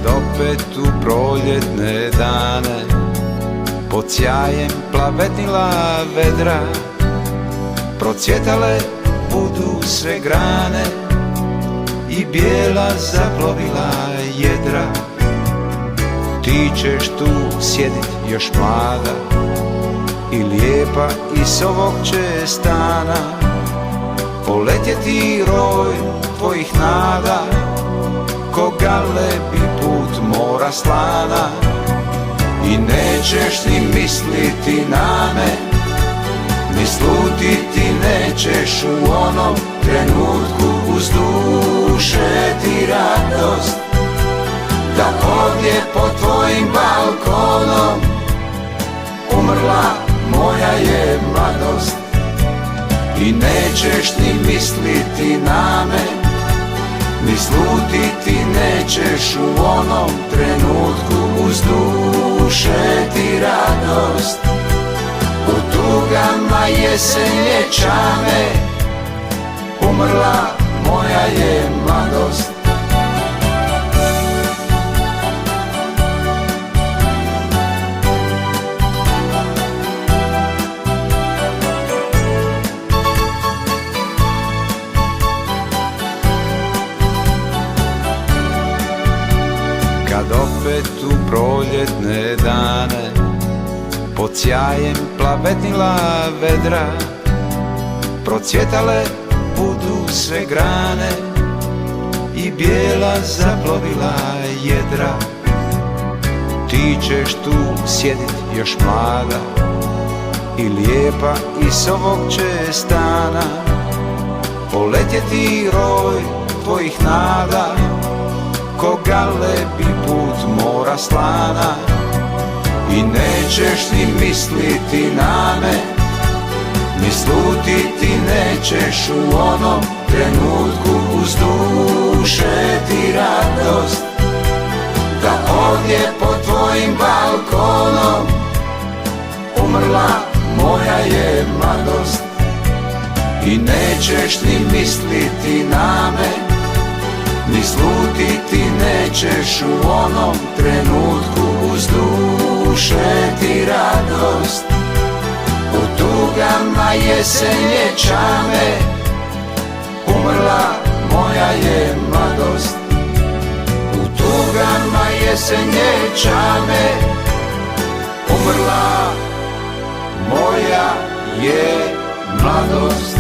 Opet u proljetne dane pod sjajem plavetnila vedra, procvjetale budu sve grane i bijela zaplovila jedra. Ti ćeš tu sjedit još mlada i lijepa i s ovog će stana poletjeti roj tvojih nada, ko galebi put mora slana. I nećeš ni misliti na me, ni slutiti nećeš u onom trenutku, uz duše ti radost da ovdje pod tvojim balkonom umrla moja je mladost. I nećeš ni misliti na me, ni slutiti nećeš u onom trenutku, uz duše ti radost. U tugama jesenje čame umrla moja je mladost. Kad opet u proljetne dane pod sjajem plavetnila vedra, procvjetale budu sve grane i bijela zaplovila jedra. Ti ćeš tu sjedit još mlada i lijepa i s ovog će stana poletjeti roj tvojih nada, ko galebi put mora slana. I nećeš ni misliti na me, ni slutiti nećeš u onom trenutku, uz duše ti radost da ovdje pod tvojim balkonom umrla moja je mladost. I nećeš ni misliti na me, ni slutiti nećeš u onom trenutku, uz duše ti radost. U tugama jesenje čame umrla moja je mladost. U tugama jesenje čame umrla moja je mladost.